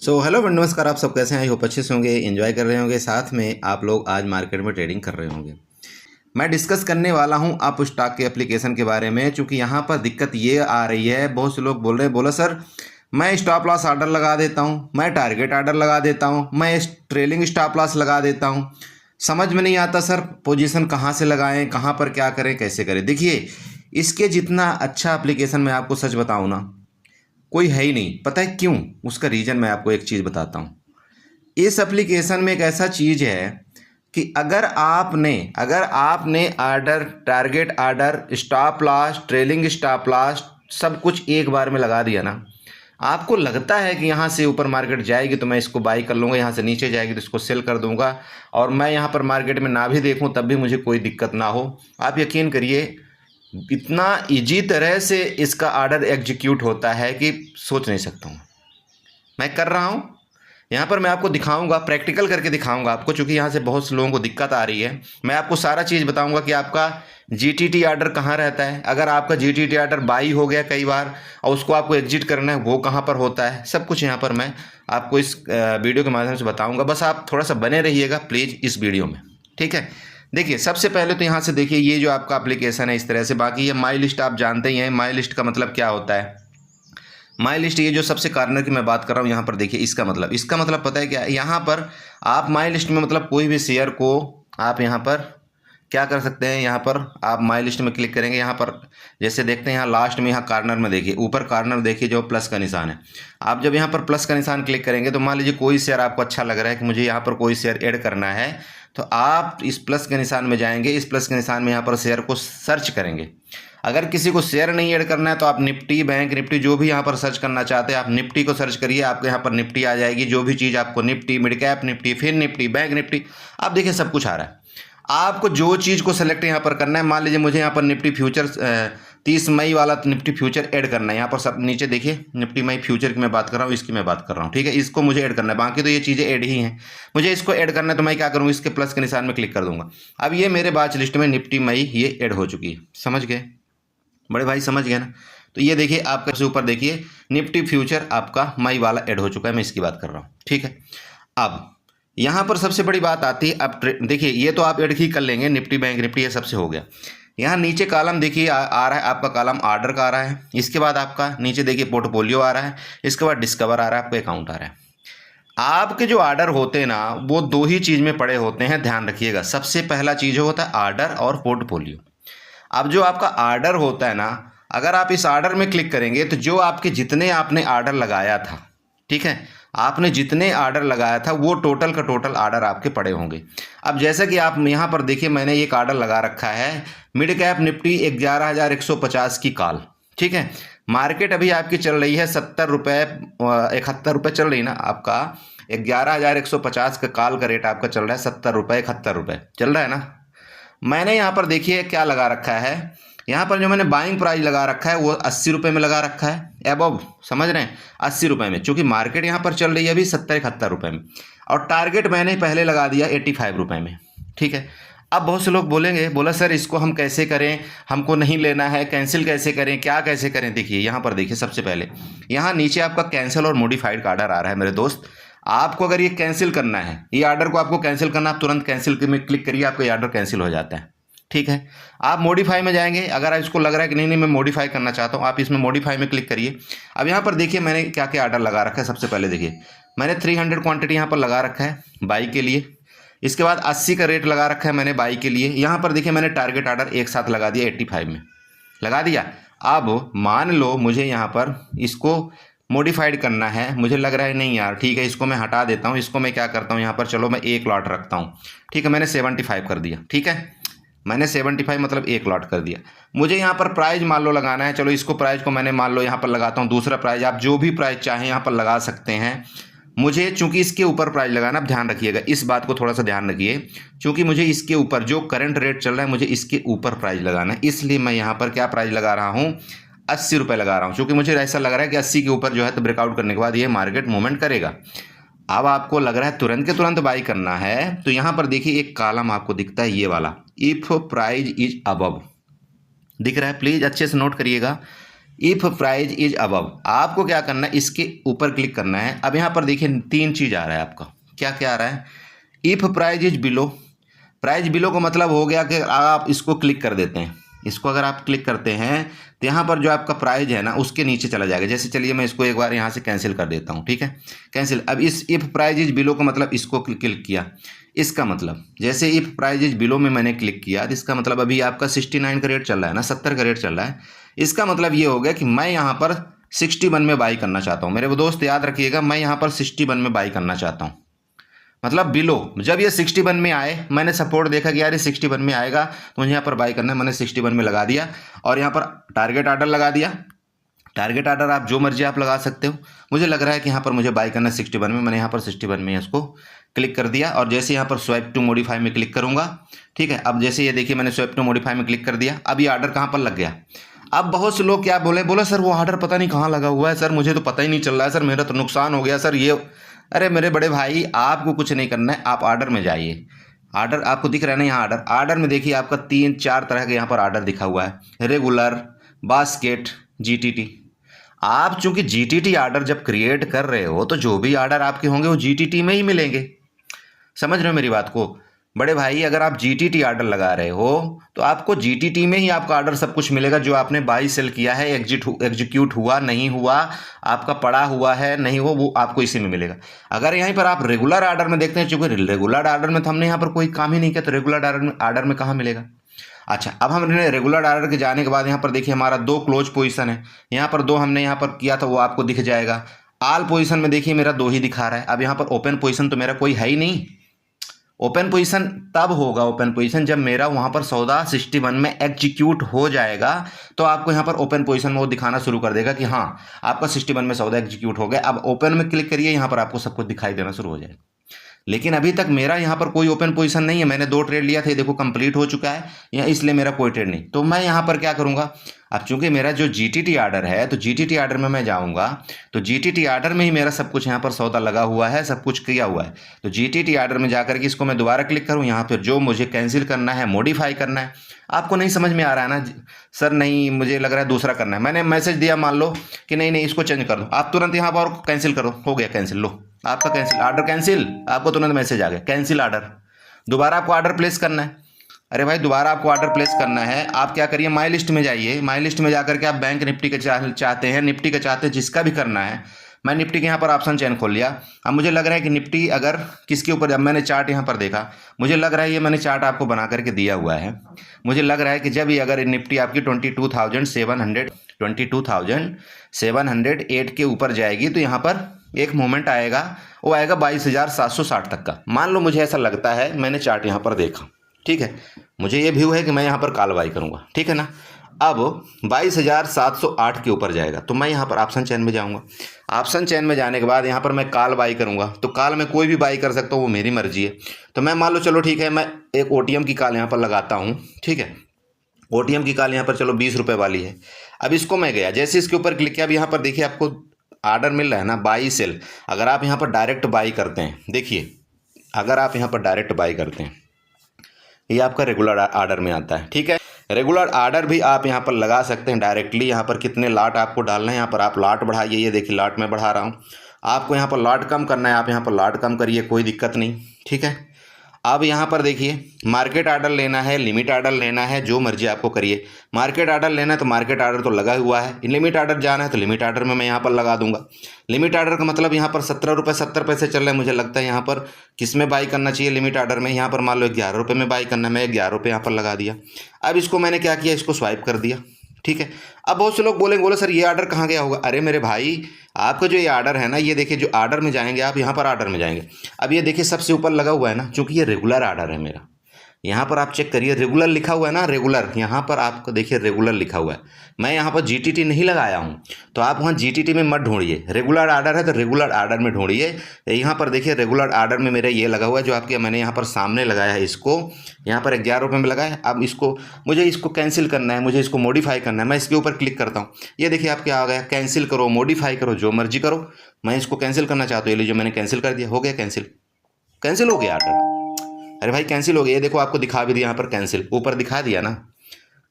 Hello friend, नमस्कार। आप सब कैसे हैं? आई होप अच्छे से होंगे, एंजॉय कर रहे होंगे। साथ में आप लोग आज मार्केट में ट्रेडिंग कर रहे होंगे। मैं डिस्कस करने वाला हूं आप स्टॉक के एप्लीकेशन के बारे में, क्योंकि यहां पर दिक्कत ये आ रही है। बहुत से लोग बोल रहे हैं, बोला सर मैं स्टॉप लॉस ऑर्डर लगा देता हूं, मैं टारगेट ऑर्डर लगा देता हूं, मैं ट्रेलिंग स्टॉप लॉस लगा देता हूं। समझ में नहीं आता सर पोजीशन कहाँ से लगाएं, कहाँ पर क्या करें, कैसे करें। देखिए, इसके जितना अच्छा एप्लीकेशन मैं आपको सच बताऊं ना, कोई है ही नहीं। पता है क्यों? उसका रीज़न मैं आपको एक चीज़ बताता हूँ। इस एप्लीकेशन में एक ऐसा चीज़ है कि अगर आपने order, target order, stop loss, trailing stop loss सब कुछ एक बार में लगा दिया ना, आपको लगता है कि यहाँ से ऊपर मार्केट जाएगी तो मैं इसको बाई कर लूँगा, यहाँ से नीचे जाएगी तो इसको सेल कर दूंगा, और मैं यहाँ पर मार्केट में ना भी देखूँ तब भी मुझे कोई दिक्कत ना हो। आप यकीन करिए, इतना इजी तरह से इसका ऑर्डर एग्जीक्यूट होता है कि सोच नहीं सकता हूँ। मैं कर रहा हूँ, यहाँ पर मैं आपको दिखाऊंगा, प्रैक्टिकल करके दिखाऊंगा आपको, क्योंकि यहाँ से बहुत से लोगों को दिक्कत आ रही है। मैं आपको सारा चीज़ बताऊंगा कि आपका जीटीटी ऑर्डर कहाँ रहता है, अगर आपका जीटीटी ऑर्डर बाई हो गया कई बार और उसको आपको एग्जिट करना है, वो कहाँ पर होता है, सब कुछ यहाँ पर मैं आपको इस वीडियो के माध्यम से बताऊँगा। बस आप थोड़ा सा बने रहिएगा प्लीज़ इस वीडियो में, ठीक है। देखिए, सबसे पहले तो यहाँ से देखिए, ये जो आपका एप्लीकेशन है इस तरह से। बाकी ये माई लिस्ट आप जानते ही हैं। माई लिस्ट का मतलब क्या होता है? माई लिस्ट, ये जो सबसे कॉर्नर की मैं बात कर रहा हूँ यहाँ पर देखिए, इसका मतलब पता है क्या है? यहाँ पर आप माई लिस्ट में मतलब कोई भी शेयर को आप यहाँ पर क्या कर सकते हैं, यहाँ पर आप माई लिस्ट में क्लिक करेंगे। यहाँ पर जैसे देखते हैं, यहाँ लास्ट में, यहाँ कॉर्नर में देखिए, ऊपर कॉर्नर देखिए जो प्लस का निशान है। आप जब यहाँ पर प्लस का निशान क्लिक करेंगे तो मान लीजिए कोई शेयर आपको अच्छा लग रहा है कि मुझे यहाँ पर कोई शेयर ऐड करना है, तो आप इस प्लस के निशान में जाएंगे। इस प्लस के निशान में यहाँ पर शेयर को सर्च करेंगे। अगर किसी को शेयर नहीं ऐड करना है तो आप निफ्टी, बैंक निफ्टी, जो भी यहाँ पर सर्च करना चाहते हैं, आप निफ्टी को सर्च करिए, आपके यहाँ पर निफ्टी आ जाएगी। जो भी चीज़ आपको निफ्टी, मिड कैप निफ्टी, फिर निफ्टी, बैंक निफ्टी, आप देखिए सब कुछ आ रहा है। आपको जो चीज़ को सेलेक्ट यहाँ पर करना है, मान लीजिए मुझे यहाँ पर निफ्टी फ्यूचर 30 मई वाला निफ्टी फ्यूचर ऐड करना है। यहाँ पर सब नीचे देखिए, निफ्टी मई फ्यूचर की मैं बात कर रहा हूँ, इसकी मैं बात कर रहा हूँ, ठीक है। इसको मुझे ऐड करना है, बाकी तो ये चीज़ें ऐड ही हैं। मुझे इसको ऐड करना है तो मैं क्या करूँगा, इसके प्लस के निशान में क्लिक कर दूंगा। अब ये मेरे बाच लिस्ट में निफ्टी मई ये ऐड हो चुकी है। समझ गए बड़े भाई? समझ गए ना? तो ये देखिए, आपका सबसे ऊपर देखिए निफ्टी फ्यूचर आपका मई वाला ऐड हो चुका है, मैं इसकी बात कर रहा हूँ, ठीक है। अब यहाँ पर सबसे बड़ी बात आती है, अब देखिए, ये तो आप ऐड ही कर लेंगे, निफ्टी, बैंक निफ्टी, ये सबसे हो गया। यहाँ नीचे कॉलम देखिए आ रहा है आपका, कॉलम ऑर्डर का आ रहा है। इसके बाद आपका नीचे देखिए पोर्टफोलियो आ रहा है। इसके बाद डिस्कवर आ रहा है, आपका अकाउंट आ रहा है। आपके जो ऑर्डर होते हैं ना, वो दो ही चीज़ में पड़े होते हैं, ध्यान रखिएगा। सबसे पहला चीज़ होता है ऑर्डर और पोर्टफोलियो। अब जो आपका ऑर्डर होता है ना, अगर आप इस ऑर्डर में क्लिक करेंगे तो जो आपके जितने आपने ऑर्डर लगाया था, ठीक है, आपने जितने ऑर्डर लगाया था वो टोटल का टोटल ऑर्डर आपके पड़े होंगे। अब जैसा कि आप यहाँ पर देखिए, मैंने एक ऑर्डर लगा रखा है मिड कैप निफ्टी 11,150 की कॉल, ठीक है। मार्केट अभी आपकी चल रही है 70 रुपये, 71 रुपये चल रही है ना आपका। 11,150 का कॉल का रेट आपका चल रहा है 70 रुपये, 71 रुपये चल रहा है ना। मैंने यहाँ पर देखिए क्या लगा रखा है, यहाँ पर जो मैंने बाइंग प्राइस लगा रखा है वो 80 रुपये में लगा रखा है, एबव, समझ रहे हैं, 80 रुपये में, चूँकि मार्केट यहाँ पर चल रही है अभी 70-71 रुपये में। और टारगेट मैंने पहले लगा दिया 85 रुपये में, ठीक है। अब बहुत से लोग बोलेंगे, बोला सर इसको हम कैसे करें, हमको नहीं लेना है, कैंसिल कैसे करें, क्या कैसे करें। देखिए यहाँ पर देखिए, सबसे पहले यहाँ नीचे आपका कैंसिल और मॉडिफाइड का ऑर्डर आ रहा है मेरे दोस्त। आपको अगर ये कैंसिल करना है, ये ऑर्डर को आपको कैंसिल करना, आप तुरंत कैंसिल में क्लिक करिए, आपका ये ऑर्डर कैंसिल हो जाता है, ठीक है। आप मॉडिफाई में जाएंगे, अगर इसको लग रहा है कि नहीं नहीं मैं मॉडिफाई करना चाहता हूँ, आप इसमें मॉडिफाई में क्लिक करिए। अब यहाँ पर देखिए मैंने क्या क्या ऑर्डर लगा रखा है। सबसे पहले देखिए, मैंने 300 क्वांटिटी यहाँ पर लगा रखा है बाई के लिए। इसके बाद 80 का रेट लगा रखा है मैंने बाई के लिए। यहाँ पर देखिए मैंने टारगेट ऑर्डर एक साथ लगा दिया, 85 में लगा दिया। अब मान लो मुझे यहाँ पर इसको मॉडिफाइड करना है, मुझे लग रहा है नहीं यार, ठीक है, इसको मैं हटा देता हूँ। इसको मैं क्या करता हूँ, यहाँ पर चलो मैं एक लॉट रखता हूँ, ठीक है, मैंने 75 कर दिया, ठीक है, मैंने 75 मतलब एक लॉट कर दिया। मुझे यहाँ पर प्राइस मान लो लगाना है, चलो इसको प्राइस को मैंने मान लो यहाँ पर लगाता हूँ दूसरा प्राइस। आप जो भी प्राइस चाहें यहाँ पर लगा सकते हैं। मुझे चूंकि इसके ऊपर प्राइस लगाना, आप ध्यान रखिएगा, इस बात को थोड़ा सा ध्यान रखिए, चूंकि मुझे इसके ऊपर जो करंट रेट चल रहा है मुझे इसके ऊपर प्राइस लगाना है, इसलिए मैं यहाँ पर क्या प्राइस लगा रहा हूँ, 80 रुपये लगा रहा हूँ। चूंकि मुझे ऐसा लग रहा है कि 80 के ऊपर जो है तो ब्रेकआउट करने के बाद ये मार्केट मूवमेंट करेगा। अब आपको लग रहा है तुरंत के तुरंत बाई करना है, तो यहाँ पर देखिए एक कॉलम आपको दिखता है ये वाला, इफ प्राइस इज अबव, दिख रहा है, प्लीज अच्छे से नोट करिएगा। इफ़ प्राइज इज अबव, आपको क्या करना है, इसके ऊपर क्लिक करना है। अब यहाँ पर देखिए 3 चीज़ आ रहा है आपका, क्या क्या आ रहा है, if price is below. Price below का मतलब हो गया कि आप इसको क्लिक कर देते हैं, इसको अगर आप क्लिक करते हैं तो यहाँ पर जो आपका प्राइज है ना उसके नीचे चला जाएगा। जैसे चलिए मैं इसको एक बार यहाँ से कैंसिल कर देता हूँ, ठीक है, कैंसिल। अब इस इफ़ प्राइज इज बिलो का मतलब इसको क्लिक किया, इसका मतलब जैसे इफ़ प्राइज इज बिलो में मैंने क्लिक किया तो इसका मतलब अभी आपका 69 का रेट चल रहा है ना, 70 का रेट चल रहा है। इसका मतलब ये हो गया कि मैं यहाँ पर 61 में बाई करना चाहता हूँ। मेरे वो दोस्त याद रखिएगा, मैं यहाँ पर 61 में बाई करना चाहता हूँ, मतलब बिलो। जब ये 61 में आए, मैंने सपोर्ट देखा कि यार ये 61 में आएगा तो मुझे यहाँ पर बाई करना है, मैंने 61 में लगा दिया और यहाँ पर टारगेट ऑर्डर लगा दिया। टारगेट ऑर्डर आप जो मर्जी आप लगा सकते हो। मुझे लग रहा है कि यहाँ पर मुझे बाई करना है 61 में, मैंने यहाँ पर 61 में इसको क्लिक कर दिया और जैसे यहाँ पर स्वाइप टू मॉडिफाई में क्लिक करूँगा, ठीक है। अब जैसे ये देखिए मैंने स्वाइप टू मॉडिफाई में क्लिक कर दिया, अब ये ऑर्डर कहाँ पर लग गया। अब बहुत से लोग क्या बोले सर वो ऑर्डर पता नहीं कहाँ लगा हुआ है, सर मुझे तो पता ही नहीं चल रहा है, सर मेरा तो नुकसान हो गया सर ये। अरे मेरे बड़े भाई, आपको कुछ नहीं करना है, आप ऑर्डर में जाइए। ऑर्डर आपको दिख रहा है ना यहाँ, ऑर्डर में देखिए आपका 3-4 तरह के यहाँ पर ऑर्डर दिखा हुआ है, रेगुलर, बास्केट, जीटीटी। आप चूंकि जीटीटी ऑर्डर जब क्रिएट कर रहे हो तो जो भी ऑर्डर आपके होंगे वो जीटीटी में ही मिलेंगे। समझ रहे हो मेरी बात को बड़े भाई। अगर आप जीटीटी ऑर्डर लगा रहे हो तो आपको जीटीटी में ही आपका ऑर्डर सब कुछ मिलेगा, जो आपने बाई सेल किया है, एग्जीक्यूट हुआ नहीं हुआ, आपका पड़ा हुआ है नहीं हुआ, वो आपको इसी में मिलेगा। अगर यहीं पर आप रेगुलर ऑर्डर में देखते हैं, चूंकि रेगुलर ऑर्डर में तो हमने यहाँ पर कोई काम ही नहीं किया, तो रेगुलर ऑर्डर में कहाँ मिलेगा। अच्छा, अब हमने रेगुलर ऑर्डर के जाने के बाद यहाँ पर देखिए हमारा 2 क्लोज पोजीशन है, यहाँ पर 2 हमने यहाँ पर किया था, वो आपको दिख जाएगा। ऑल पोजीशन में देखिए मेरा 2 ही दिखा रहा है। अब यहाँ पर ओपन पोजीशन तो मेरा कोई है ही नहीं। ओपन पोजीशन तब होगा, ओपन पोजीशन जब मेरा वहाँ पर सौदा 61 में एग्जीक्यूट हो जाएगा, तो आपको यहाँ पर ओपन पोजीशन में वो दिखाना शुरू कर देगा कि हाँ आपका 61 में सौदा एग्जीक्यूट हो गया। अब ओपन में क्लिक करिए, यहाँ पर आपको सब कुछ दिखाई देना शुरू हो जाएगा। लेकिन अभी तक मेरा यहाँ पर कोई ओपन पोजीशन नहीं है, मैंने 2 ट्रेड लिया था, देखो कंप्लीट हो चुका है या, इसलिए मेरा कोई ट्रेड नहीं। तो मैं यहाँ पर क्या करूँगा, अब चूंकि मेरा जो जीटीटी ऑर्डर है तो जीटीटी ऑर्डर में मैं जाऊँगा, तो जीटीटी ऑर्डर में ही मेरा सब कुछ यहाँ पर सौदा लगा हुआ है, सब कुछ किया हुआ है। तो जीटीटी ऑर्डर में जाकर के इसको मैं दोबारा क्लिक करूँ, यहाँ पर जो मुझे कैंसिल करना है, मॉडिफाई करना है। आपको नहीं समझ में आ रहा है ना सर, नहीं मुझे लग रहा है दूसरा करना है, मैंने मैसेज दिया मान लो कि नहीं इसको चेंज कर दो, आप तुरंत यहाँ पर कैंसिल करो, हो गया कैंसिल, लो आपका कैंसिल ऑर्डर कैंसिल, आपको तुरंत मैसेज आ गया कैंसिल ऑर्डर। दोबारा आपको ऑर्डर प्लेस करना है। अरे भाई दोबारा आपको ऑर्डर प्लेस करना है, आप क्या करिए, माई लिस्ट में जाइए, माई लिस्ट में जाकर के आप बैंक निफ्टी का चाहते हैं, निफ्टी का चाहते हैं, जिसका भी करना है। मैं निफ्टी के यहाँ पर ऑप्शन चेन खोल लिया। अब मुझे लग रहा है कि निफ्टी अगर किसके ऊपर, जब मैंने चार्ट यहाँ पर देखा, मुझे लग रहा है ये मैंने चार्ट आपको बना करके दिया हुआ है। मुझे लग रहा है कि जब ये अगर निफ्टी आपकी 22,708 के ऊपर जाएगी तो यहाँ पर एक मोमेंट आएगा, वो आएगा 22,760 तक का। मान लो मुझे ऐसा लगता है, मैंने चार्ट यहाँ पर देखा, ठीक है, मुझे ये व्यू है कि मैं यहाँ पर कॉल बाई करूँगा, ठीक है ना। अब 22,708 के ऊपर जाएगा तो मैं यहाँ पर ऑप्शन चेन में जाऊँगा। ऑप्शन चेन में जाने के बाद यहाँ पर मैं कॉल बाई करूँगा, तो कॉल में कोई भी बाई कर सकता हूँ, वो मेरी मर्जी है। तो मैं मान लो चलो ठीक है, मैं एक ओटीएम की कॉल यहाँ पर लगाता हूँ, ठीक है, ओटीएम की कॉल यहाँ पर चलो 20 रुपये वाली है। अब इसको मैं गया, जैसे इसके ऊपर क्लिक किया, अब यहाँ पर देखिए आपको ऑर्डर मिल रहा है ना, बाई सेल। अगर आप यहाँ पर डायरेक्ट बाई करते हैं, देखिए अगर आप यहाँ पर डायरेक्ट बाई करते हैं, ये आपका रेगुलर ऑर्डर में आता है, ठीक है। रेगुलर ऑर्डर भी आप यहाँ पर लगा सकते हैं डायरेक्टली। यहाँ पर कितने लाट आपको डालना है, यहाँ पर आप लाट बढ़ाइए, ये देखिए लाट मैं बढ़ा रहा हूँ। आपको यहाँ पर लाट कम करना है, आप यहाँ पर लाट कम करिए, कोई दिक्कत नहीं, ठीक है। अब यहाँ पर देखिए मार्केट ऑर्डर लेना है, लिमिट ऑर्डर लेना है, जो मर्जी आपको करिए। मार्केट ऑर्डर लेना है तो मार्केट ऑर्डर तो लगा हुआ है, लिमिट ऑर्डर जाना है तो लिमिट ऑर्डर में मैं यहाँ पर लगा दूंगा। लिमिट ऑर्डर का मतलब यहाँ पर 17 रुपये 70 पैसे चल रहे हैं, मुझे लगता है यहाँ पर किस में बाई करना चाहिए, लिमिट ऑर्डर में। यहाँ पर मान लो 11 रुपये में बाई करना है, मैं 11 रुपये यहाँ पर लगा दिया। अब इसको मैंने क्या किया, इसको स्वाइप कर दिया, ठीक है। अब बहुत से लोग बोले सर ये ऑर्डर कहाँ गया होगा। अरे मेरे भाई, आपका जो ये ऑर्डर है ना, ये देखिए जो ऑर्डर में जाएंगे आप, यहाँ पर ऑर्डर में जाएंगे, अब ये देखिए सबसे ऊपर लगा हुआ है ना, क्योंकि ये रेगुलर ऑर्डर है मेरा। यहाँ पर आप चेक करिए, रेगुलर लिखा हुआ है ना, रेगुलर, यहाँ पर आपको देखिए रेगुलर लिखा हुआ है। मैं यहाँ पर जीटीटी नहीं लगाया हूँ, तो आप वहाँ जीटीटी में मत ढूंढिए। रेगुलर ऑर्डर है तो रेगुलर ऑर्डर में ढूंढिए। यहाँ पर देखिए रेगुलर ऑर्डर में मेरा ये लगा हुआ है, जो आपके मैंने यहाँ पर सामने लगाया है, इसको यहाँ पर 11 रुपये में लगाया है। अब इसको मुझे इसको कैंसिल करना है, मुझे इसको मॉडिफाई करना है। मैं इसके ऊपर क्लिक करता हूँ, ये देखिए आपके आ गया, कैंसिल करो, मॉडिफाई करो, जो मर्जी करो। मैं इसको कैंसिल करना चाहता हूँ, ये लीजिए मैंने कैंसिल कर दिया, हो गया कैंसिल, कैंसिल हो गया ऑर्डर। अरे भाई कैंसिल हो गया, ये देखो आपको दिखा भी दिया यहाँ पर कैंसिल, ऊपर दिखा दिया ना,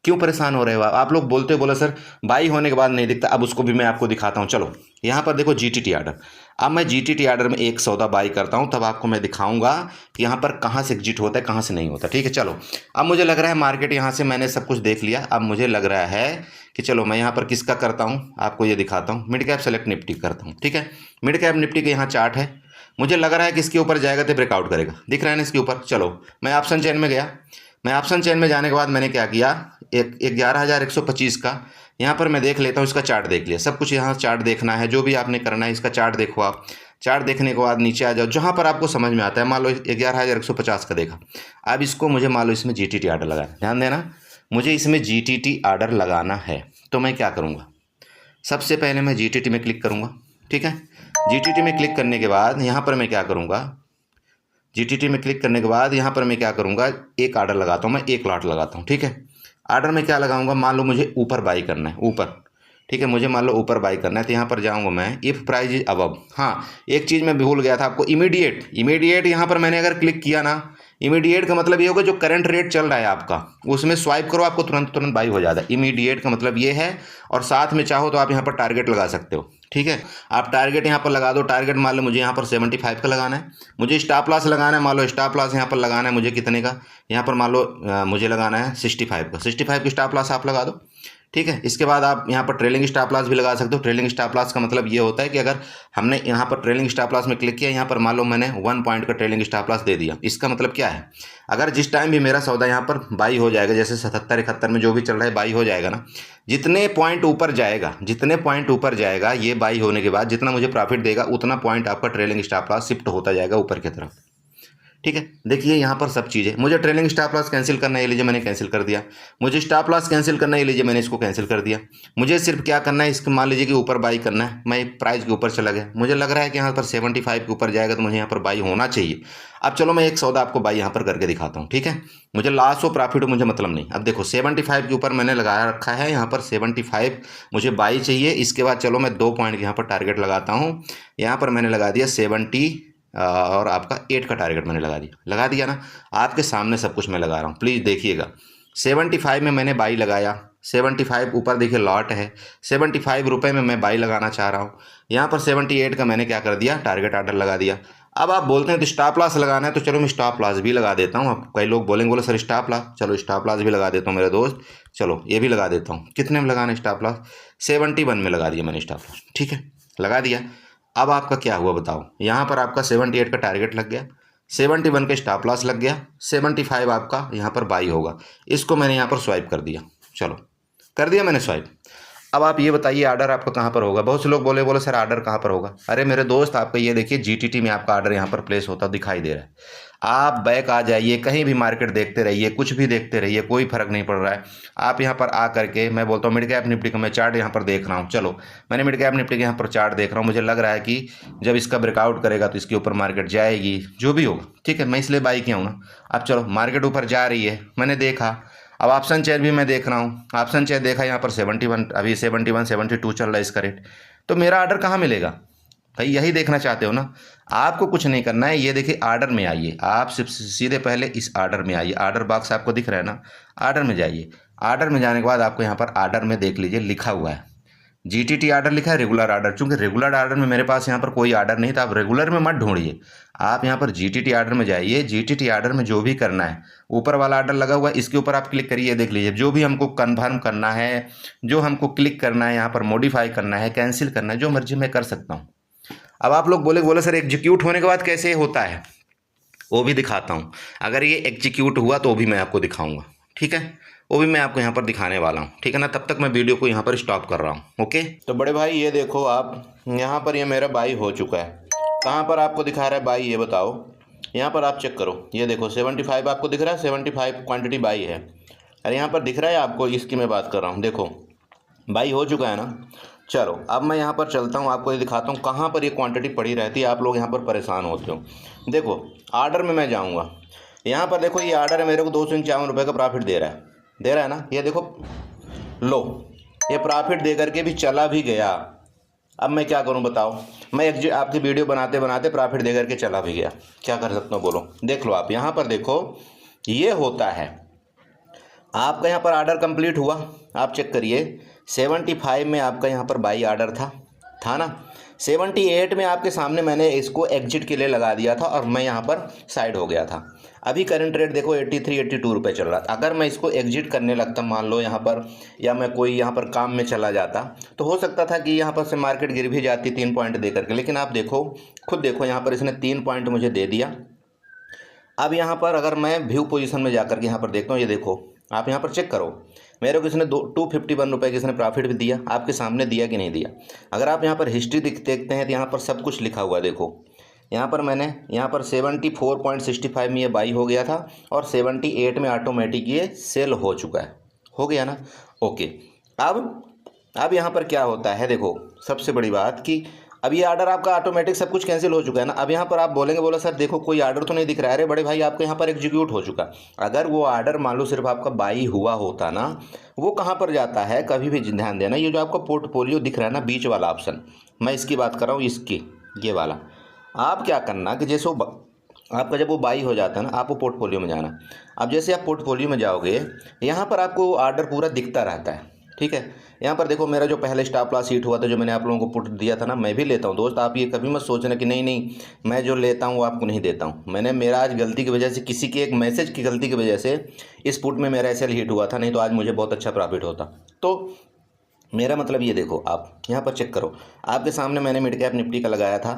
क्यों परेशान हो रहे हो आप लोग बोलते बोले सर बाई होने के बाद नहीं दिखता। अब उसको भी मैं आपको दिखाता हूँ। चलो यहाँ पर देखो जीटीटी आर्डर। अब मैं जीटीटी आर्डर में एक सौदा बाई करता हूँ, तब आपको मैं दिखाऊंगा कि यहाँ पर कहाँ से एग्जिट होता है, कहाँ से नहीं होता। ठीक है, चलो अब मुझे लग रहा है मार्केट यहाँ से मैंने सब कुछ देख लिया। अब मुझे लग रहा है कि चलो मैं यहाँ पर किसका करता हूँ, आपको ये दिखाता हूँ। मिड कैप सेलेक्ट निफ्टी करता हूँ। ठीक है, मिड कैप निफ्टी के यहाँ चार्ट है। मुझे लग रहा है कि इसके ऊपर जाएगा तो ब्रेकआउट करेगा, दिख रहा है ना इसके ऊपर। चलो मैं ऑप्शन चेन में गया। मैं ऑप्शन चेन में जाने के बाद मैंने क्या किया, एक 11,125 का यहाँ पर मैं देख लेता हूँ। इसका चार्ट देख लिया, सब कुछ यहाँ चार्ट देखना है, जो भी आपने करना है इसका चार्ट देखो आप। चार्ट देखने के बाद नीचे आ जाओ, जहाँ पर आपको समझ में आता है। मान लो 11,150 का देखा। अब इसको मुझे मान लो इसमें जीटीटी आर्डर लगाना है, ध्यान देना, मुझे इसमें जीटीटी आर्डर लगाना है। तो मैं क्या करूँगा, सबसे पहले मैं जीटीटी में क्लिक करूँगा। ठीक है, जीटीटी में क्लिक करने के बाद यहाँ पर मैं क्या करूँगा, जीटीटी में क्लिक करने के बाद यहाँ पर मैं क्या करूँगा, एक आर्डर लगाता हूँ, मैं एक लॉट लगाता हूँ। ठीक है, आर्डर में क्या लगाऊंगा, मान लो मुझे ऊपर बाई करना है, ऊपर। ठीक है, मुझे मान लो ऊपर बाई करना है, तो यहाँ पर जाऊँगा मैं, इफ़ प्राइस इज अबव। हाँ, एक चीज़ मैं भूल गया था आपको, इमीडिएट यहाँ पर मैंने अगर क्लिक किया ना, इमीडिएट का मतलब ये होगा जो करंट रेट चल रहा है आपका उसमें स्वाइप करो, आपको तुरंत बाई हो जाता है। इमीडिएट का मतलब ये है। और साथ में चाहो तो आप यहाँ पर टारगेट लगा सकते हो। ठीक है, आप टारगेट यहाँ पर लगा दो। टारगेट मान लो मुझे यहाँ पर 75 का लगाना है। मुझे स्टॉप लॉस लगाना है, मान लो स्टॉप लॉस यहाँ पर लगाना है मुझे कितने का, यहाँ पर मान लो मुझे लगाना है 65 का। 65 की स्टॉप लॉस आप लगा दो। ठीक है, इसके बाद आप यहाँ पर ट्रेलिंग स्टॉप लॉस भी लगा सकते हो। ट्रेलिंग स्टॉप लॉस का मतलब ये होता है कि अगर हमने यहाँ पर ट्रेलिंग स्टॉप लॉस में क्लिक किया, यहाँ पर मान लो मैंने 1 पॉइंट का ट्रेलिंग स्टॉप लॉस दे दिया। इसका मतलब क्या है, अगर जिस टाइम भी मेरा सौदा यहाँ पर बाई हो जाएगा, जैसे 77-71 में जो भी चल रहा है बाई हो जाएगा ना, जितने पॉइंट ऊपर जाएगा ये बाई होने के बाद जितना मुझे प्रॉफिट देगा, उतना पॉइंट आपका ट्रेलिंग स्टॉप लॉस शिफ्ट होता जाएगा ऊपर की तरफ। ठीक है, देखिए यहाँ पर सब चीज़ें। मुझे ट्रेलिंग स्टॉप लॉस कैंसिल करना है, ये लीजिए मैंने कैंसिल कर दिया। मुझे स्टॉप लॉस कैंसिल करना है, ये लीजिए मैंने इसको कैंसिल कर दिया। मुझे सिर्फ क्या करना है, इसको मान लीजिए कि ऊपर बाई करना है, मैं प्राइस के ऊपर चला गया। मुझे लग रहा है कि यहाँ पर 75 के ऊपर जाएगा तो मुझे यहाँ पर बाई होना चाहिए। अब चलो मैं एक सौदा आपको बाई यहाँ पर करके दिखाता हूँ। ठीक है, मुझे लॉस हो प्रॉफिट हो मुझे मतलब नहीं। अब देखो 75 के ऊपर मैंने लगाया रखा है, यहाँ पर 75 मुझे बाई चाहिए। इसके बाद चलो मैं 2 पॉइंट यहाँ पर टारगेट लगाता हूँ। यहाँ पर मैंने लगा दिया 70 और आपका 8 का टारगेट मैंने लगा दिया ना। आपके सामने सब कुछ मैं लगा रहा हूँ, प्लीज़ देखिएगा। 75 में मैंने बाई लगाया, 75 ऊपर देखिए लॉट है, 75 रुपये में मैं बाई लगाना चाह रहा हूँ। यहाँ पर 78 का मैंने क्या कर दिया, टारगेट आर्डर लगा दिया। अब आप बोलते हैं तो स्टॉप लॉस लगाना है, तो चलो मैं स्टॉप लॉस भी लगा देता हूँ। अब कई लोग बोलेंगे बोले सर स्टॉप लॉस, चलो स्टॉप लॉस भी लगा देता हूँ मेरे दोस्त। चलो ये भी लगा देता हूँ। कितने में लगाना है स्टॉप लॉस, 71 में लगा दिया मैंने स्टॉप लॉस। ठीक है, लगा दिया। अब आपका क्या हुआ बताओ, यहाँ पर आपका 78 का टारगेट लग गया, 71 का स्टॉप लॉस लग गया, 75 आपका यहाँ पर बाई होगा। इसको मैंने यहाँ पर स्वाइप कर दिया। चलो कर दिया मैंने स्वाइप। अब आप ये बताइए आर्डर आपका कहाँ पर होगा। बहुत से लोग बोले सर आर्डर कहाँ पर होगा। अरे मेरे दोस्त आपका ये देखिए जीटीटी में आपका आर्डर यहाँ पर प्लेस होता दिखाई दे रहा है। आप बैक आ जाइए, कहीं भी मार्केट देखते रहिए, कुछ भी देखते रहिए, कोई फर्क नहीं पड़ रहा है। आप यहाँ पर आ करके, मैं बोलता हूँ मिड कैप निफ्टी का मैं चार्ट यहाँ पर देख रहा हूँ। चलो मैंने मिड कैप निफ्टी के यहाँ पर चार्ट देख रहा हूँ। मुझे लग रहा है कि जब इसका ब्रेकआउट करेगा तो इसके ऊपर मार्केट जाएगी, जो भी होगा। ठीक है, मैं इसलिए बाई किया हूँ ना। अब चलो मार्केट ऊपर जा रही है, मैंने देखा। अब ऑप्शन चेयर भी मैं देख रहा हूँ, ऑप्शन चेयर देखा यहाँ पर 71, अभी 71 72 चल रहा है इसका रेट। तो मेरा आर्डर कहाँ मिलेगा भाई, यही देखना चाहते हो ना। आपको कुछ नहीं करना है, ये देखिए आर्डर में आइए, आप सिर्फ सीधे पहले इस आर्डर में आइए। आर्डर बॉक्स आपको दिख रहा है ना, आर्डर में जाइए। आर्डर में जाने के बाद आपको यहाँ पर आर्डर में देख लीजिए लिखा हुआ है जीटीटी आर्डर लिखा है, रेगुलर आर्डर। चूंकि रेगुलर आर्डर में मेरे पास यहाँ पर कोई आर्डर नहीं था, आप रेगुलर में मत ढूंढिए, आप यहाँ पर जीटीटी आर्डर में जाइए। जीटीटी आर्डर में जो भी करना है, ऊपर वाला आर्डर लगा हुआ है, इसके ऊपर आप क्लिक करिए, देख लीजिए जो भी हमको कन्फर्म करना है, जो हमको क्लिक करना है, यहाँ पर मॉडिफाई करना है, कैंसिल करना है, जो मर्जी मैं कर सकता हूँ। अब आप लोग बोले सर एग्जीक्यूट होने के बाद कैसे होता है, वो भी दिखाता हूँ। अगर ये एग्जीक्यूट हुआ तो वो भी मैं आपको दिखाऊंगा। ठीक है, वो भी मैं आपको यहाँ पर दिखाने वाला हूँ। ठीक है ना, तब तक मैं वीडियो को यहाँ पर स्टॉप कर रहा हूँ। ओके, तो बड़े भाई ये देखो आप, यहाँ पर ये मेरा बाई हो चुका है। कहाँ पर आपको दिखा रहा है बाई, ये बताओ। यहाँ पर आप चेक करो, ये देखो 75 आपको दिख रहा है, 75 क्वांटिटी बाई है। अरे यहाँ पर दिख रहा है आपको, इसकी मैं बात कर रहा हूँ, देखो बाई हो चुका है ना। चलो अब मैं यहाँ पर चलता हूँ, आपको ये दिखाता हूँ कहाँ पर ये क्वांटिटी पड़ी रहती है। आप लोग यहाँ पर परेशान होते हो। देखो आर्डर में मैं जाऊँगा, यहाँ पर देखो ये आर्डर है मेरे को 251 रुपये का प्रॉफिट दे रहा है ना। ये देखो लो, ये प्रॉफिट दे करके भी चला भी गया। अब मैं क्या करूं बताओ, मैं आपकी वीडियो बनाते बनाते प्रॉफिट दे करके चला भी गया, क्या कर सकता हूं बोलो। देख लो आप यहाँ पर देखो, ये होता है आपका यहाँ पर ऑर्डर कंप्लीट हुआ, आप चेक करिए 75 में आपका यहाँ पर बाई ऑर्डर था ना। 78 में आपके सामने मैंने इसको एग्जिट के लिए लगा दिया था और मैं यहाँ पर साइड हो गया था। अभी करंट रेट देखो 83 82 रुपये चल रहा था। अगर मैं इसको एग्जिट करने लगता मान लो यहाँ पर, या मैं कोई यहाँ पर काम में चला जाता, तो हो सकता था कि यहाँ पर से मार्केट गिर भी जाती 3 पॉइंट दे करके। लेकिन आप देखो, खुद देखो यहाँ पर इसने 3 पॉइंट मुझे दे दिया। अब यहाँ पर अगर मैं व्यू पोजीशन में जाकर के यहाँ पर देखता हूँ, ये देखो आप यहाँ पर चेक करो, मेरे को किसने 251 रुपये किसने प्रॉफिट भी दिया, आपके सामने दिया कि नहीं दिया। अगर आप यहाँ पर हिस्ट्री देखते हैं तो यहाँ पर सब कुछ लिखा हुआ है। देखो यहाँ पर मैंने यहाँ पर 74.65 में ये बाई हो गया था और 78 में ऑटोमेटिक ये सेल हो चुका है, हो गया ना। ओके, अब यहाँ पर क्या होता है, देखो सबसे बड़ी बात कि अब ये ऑर्डर आपका ऑटोमेटिक सब कुछ कैंसिल हो चुका है ना। अब यहाँ पर आप बोलेंगे, बोला सर देखो कोई ऑर्डर तो नहीं दिख रहा है। अरे बड़े भाई, आपके यहाँ पर एग्जीक्यूट हो चुका। अगर वो ऑर्डर मान लो सिर्फ आपका बाई हुआ होता ना, वो कहाँ पर जाता है, कभी भी ध्यान देना, ये जो आपका पोर्टफोलियो दिख रहा है ना बीच वाला ऑप्शन, मैं इसकी बात कर रहा हूँ, इसकी ये वाला। आप क्या करना कि जैसे आपका जब वो बाई हो जाता है ना, आपको पोर्टफोलियो में जाना। अब जैसे आप पोर्टफोलियो में जाओगे, यहाँ पर आपको ऑर्डर पूरा दिखता रहता है, ठीक है। यहाँ पर देखो मेरा जो पहले स्टॉप लॉस हिट हुआ था, जो मैंने आप लोगों को पुट दिया था ना, मैं भी लेता हूँ दोस्त। आप ये कभी मत सोचना कि नहीं नहीं मैं जो लेता हूँ वो आपको नहीं देता हूँ। मैंने मेरा आज गलती की वजह से, किसी के एक मैसेज की गलती की वजह से इस पुट में मेरा ऐसे हिट हुआ था, नहीं तो आज मुझे बहुत अच्छा प्रॉफिट होता। तो मेरा मतलब ये देखो, आप यहाँ पर चेक करो, आपके सामने मैंने मिड कैप निफ्टी का लगाया था।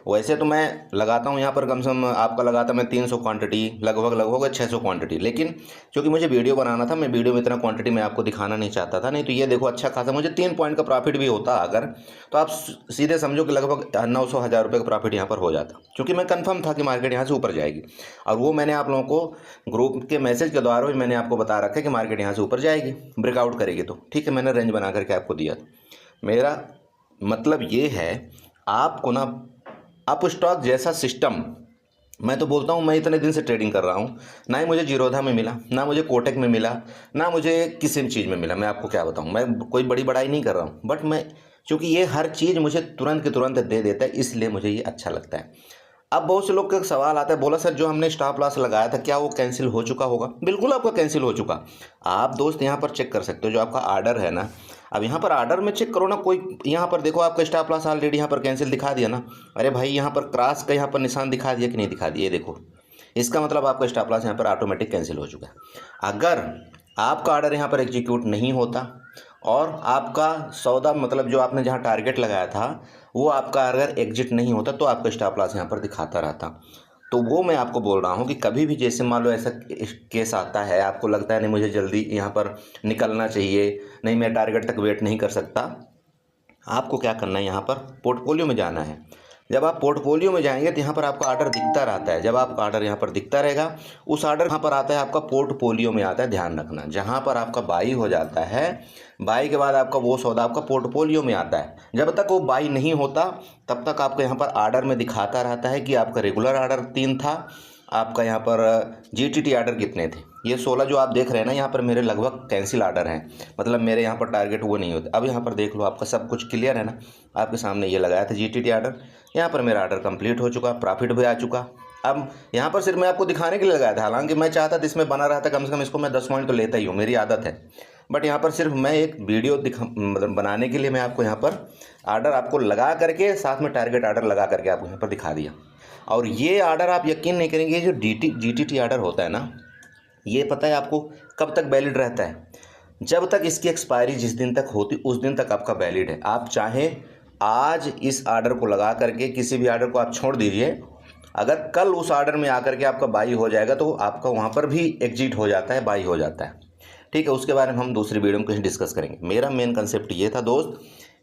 वैसे तो मैं लगाता हूँ यहाँ पर कम से कम, आपका लगाता मैं 300 क्वांटिटी, लगभग 600 क्वांटिटी। लेकिन क्योंकि मुझे वीडियो बनाना था, मैं वीडियो में इतना क्वांटिटी मैं आपको दिखाना नहीं चाहता था। नहीं तो ये देखो अच्छा खासा मुझे 3 पॉइंट का प्रॉफिट भी होता अगर, तो आप सीधे समझो कि लगभग 900 हज़ार रुपये का प्रॉफिट यहाँ पर हो जाता, क्योंकि मैं कन्फर्म था कि मार्केट यहाँ से ऊपर जाएगी। और वो मैंने आप लोगों को ग्रुप के मैसेज के द्वारा भी मैंने आपको बता रखा है कि मार्केट यहाँ से ऊपर जाएगी, ब्रेकआउट करेगी। तो ठीक है, मैंने रेंज बना करके आपको दिया था। मेरा मतलब ये है आपको ना, आप स्टॉक जैसा सिस्टम, मैं तो बोलता हूँ, मैं इतने दिन से ट्रेडिंग कर रहा हूँ, ना ही मुझे जीरोधा में मिला, ना मुझे कोटक में मिला, ना मुझे किसी भी चीज़ में मिला। मैं आपको क्या बताऊँ, मैं कोई बड़ी बड़ाई नहीं कर रहा हूँ, बट मैं क्योंकि ये हर चीज़ मुझे तुरंत के तुरंत दे देता है, इसलिए मुझे ये अच्छा लगता है। अब बहुत से लोग का सवाल आता है, बोला सर जो हमने स्टॉप लॉस लगाया था क्या वो कैंसिल हो चुका होगा? बिल्कुल आपका कैंसिल हो चुका। आप दोस्त यहाँ पर चेक कर सकते हो, जो आपका ऑर्डर है ना, अब यहाँ पर ऑर्डर में चेक करो ना, कोई यहाँ पर देखो आपका स्टॉप लॉस ऑलरेडी यहाँ पर कैंसिल दिखा दिया ना। अरे भाई यहाँ पर क्रॉस का यहाँ पर निशान दिखा दिया कि नहीं दिखा दिया, ये देखो, इसका मतलब आपका स्टॉप लॉस यहाँ पर ऑटोमेटिक कैंसिल हो चुका है। अगर आपका ऑर्डर यहाँ पर एग्जीक्यूट नहीं होता और आपका सौदा, मतलब जो आपने जहाँ टारगेट लगाया था, वो आपका अगर एग्जिट नहीं होता, तो आपका स्टॉप लॉस यहाँ पर दिखाता रहता। तो वो मैं आपको बोल रहा हूँ कि कभी भी जैसे मान लो ऐसा केस आता है, आपको लगता है नहीं मुझे जल्दी यहाँ पर निकलना चाहिए, नहीं मैं टारगेट तक वेट नहीं कर सकता, आपको क्या करना है, यहाँ पर पोर्टफोलियो में जाना है। जब आप पोर्टफोलियो में जाएंगे तो यहाँ पर आपका ऑर्डर दिखता रहता है। जब आपका ऑर्डर यहाँ पर दिखता रहेगा, उस ऑर्डर यहाँ पर आता है आपका पोर्टफोलियो में आता है। ध्यान रखना, जहाँ पर आपका बाई हो जाता है, बाई के बाद आपका वो सौदा आपका पोर्टफोलियो में आता है। जब तक वो बाई नहीं होता तब तक आपको यहाँ पर ऑर्डर में दिखाता रहता है कि आपका रेगुलर ऑर्डर 3 था, आपका यहाँ पर जीटीटी ऑर्डर कितने थे। ये 16 जो आप देख रहे हैं ना, यहाँ पर मेरे लगभग कैंसिल ऑर्डर हैं, मतलब मेरे यहाँ पर टारगेट वो नहीं होते। अब यहाँ पर देख लो, आपका सब कुछ क्लियर है ना, आपके सामने ये लगाया था जीटीटी ऑर्डर, यहाँ पर मेरा ऑर्डर कंप्लीट हो चुका, प्रॉफिट भी आ चुका। अब यहाँ पर सिर्फ मैं आपको दिखाने के लिए लगाया था, हालांकि मैं चाहता था इसमें बना रहता, कम से कम इसको मैं 10 पॉइंट तो लेता ही हूँ, मेरी आदत है। बट यहाँ पर सिर्फ मैं एक वीडियो मतलब बनाने के लिए मैं आपको यहाँ पर ऑर्डर आपको लगा करके, साथ में टारगेट ऑर्डर लगा करके आपको यहाँ पर दिखा दिया। और ये ऑर्डर आप यकीन नहीं करेंगे, जो जीटीटी ऑर्डर होता है ना, ये पता है आपको कब तक वैलिड रहता है? जब तक इसकी एक्सपायरी जिस दिन तक होती उस दिन तक आपका वैलिड है। आप चाहें आज इस ऑर्डर को लगा करके किसी भी ऑर्डर को आप छोड़ दीजिए, अगर कल उस ऑर्डर में आकर के आपका बाई हो जाएगा तो आपका वहाँ पर भी एग्जिट हो जाता है, बाई हो जाता है। ठीक है, उसके बारे में हम दूसरी वीडियो में कहीं डिस्कस करेंगे। मेरा मेन कंसेप्ट ये था दोस्त,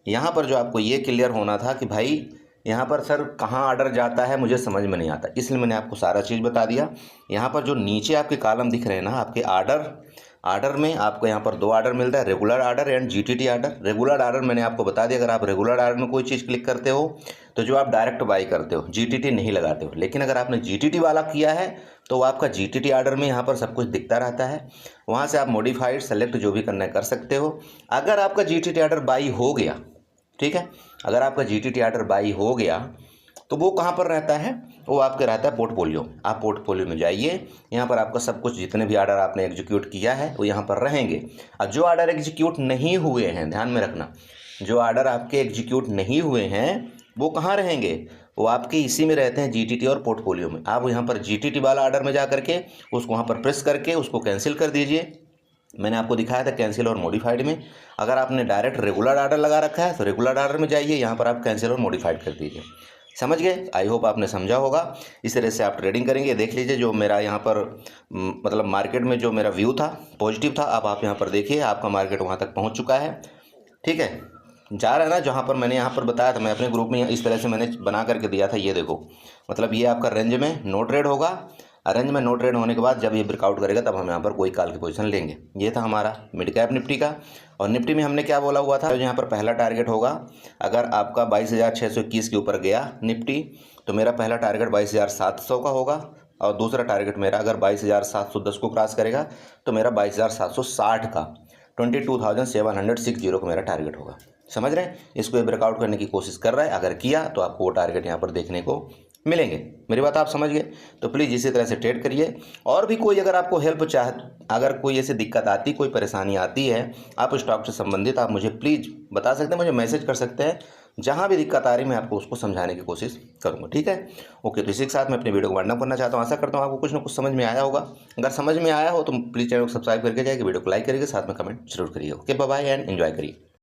यहाँ पर जो आपको ये क्लियर होना था कि भाई यहाँ पर सर कहाँ ऑर्डर जाता है मुझे समझ में नहीं आता, इसलिए मैंने आपको सारा चीज़ बता दिया। यहाँ पर जो नीचे आपके कॉलम दिख रहे हैं ना, आपके ऑर्डर में आपको यहाँ पर 2 ऑर्डर मिलता है, regular order and GTT order. Regular order मैंने आपको बता दिया, अगर आप रेगुलर ऑर्डर में कोई चीज़ क्लिक करते हो तो जो आप डायरेक्ट बाई करते हो, जीटीटी नहीं लगाते हो। लेकिन अगर आपने जीटीटी वाला किया है तो वो आपका जीटीटी ऑर्डर में यहाँ पर सब कुछ दिखता रहता है, वहाँ से आप मॉडिफाइड सेलेक्ट जो भी करना है कर सकते हो। अगर आपका जीटीटी ऑर्डर बाई हो गया, ठीक है, अगर आपका जीटीटी ऑर्डर बाई हो गया तो वो कहाँ पर रहता है, वो आपके रहता है पोर्टफोलियो। आप पोर्टफोलियो में जाइए, यहाँ पर आपका सब कुछ जितने भी ऑर्डर आपने एग्जीक्यूट किया है वो यहाँ पर रहेंगे। और जो ऑर्डर एग्जीक्यूट नहीं हुए हैं, ध्यान में रखना, जो ऑर्डर आपके एग्जीक्यूट नहीं हुए हैं वो कहाँ रहेंगे, वो आपके इसी में रहते हैं, जीटीटी और पोर्टफोलियो में। आप यहाँ पर जीटीटी वाला ऑर्डर में जा करके उसको वहाँ पर प्रेस करके उसको कैंसिल कर दीजिए। मैंने आपको दिखाया था कैंसिल और मॉडिफाइड में। अगर आपने डायरेक्ट रेगुलर ऑर्डर लगा रखा है तो रेगुलर ऑर्डर में जाइए, यहाँ पर आप कैंसिल और मॉडिफाइड कर दीजिए। समझ गए? आई होप आपने समझा होगा। इस तरह से आप ट्रेडिंग करेंगे। देख लीजिए जो मेरा यहाँ पर मतलब मार्केट में जो मेरा व्यू था पॉजिटिव था। अब आप यहाँ पर देखिए आपका मार्केट वहाँ तक पहुँच चुका है। ठीक है, जा रहा है ना, जहाँ पर मैंने यहाँ पर बताया था, मैं अपने ग्रुप में इस तरह से मैंने बना करके दिया था। ये देखो, मतलब ये आपका रेंज में नो ट्रेड होगा। रेंज में नो ट्रेड होने के बाद जब ये ब्रेकआउट करेगा तब हम यहाँ पर कोई कॉल की पोजीशन लेंगे। ये था हमारा मिड कैप निफ्टी का। और निफ्टी में हमने क्या बोला हुआ था, जो यहाँ पर पहला टारगेट होगा, अगर आपका 22,621 के ऊपर गया निफ्टी तो मेरा पहला टारगेट 22,700 का होगा। और दूसरा टारगेट मेरा अगर 22,710 को क्रॉस करेगा तो मेरा 22,760 का 22,760 का मेरा टारगेट होगा। समझ रहे हैं? इसको ये ब्रेकआउट करने की कोशिश कर रहा है, अगर किया तो आपको वो टारगेट यहाँ पर देखने को मिलेंगे। मेरी बात आप समझ गए? तो प्लीज़ इसी तरह से ट्रेड करिए। और भी कोई अगर आपको हेल्प अगर कोई ऐसी दिक्कत आती, कोई परेशानी आती है आप स्टॉक से संबंधित, आप मुझे प्लीज़ बता सकते हैं, मुझे मैसेज कर सकते हैं। जहाँ भी दिक्कत आ रही मैं आपको उसको समझाने की कोशिश करूँगा। ठीक है, ओके। तो इसी के साथ मैं अपनी वीडियो को वाइंड अप करना चाहता हूँ। आशा करता हूँ आपको कुछ ना कुछ समझ में आया होगा। अगर समझ में आया हो तो प्लीज़ चैनल को सब्सक्राइब करके जाइए, वीडियो को लाइक करिए, साथ में कमेंट जरूर करिए। Okay, bye bye and enjoy करिए।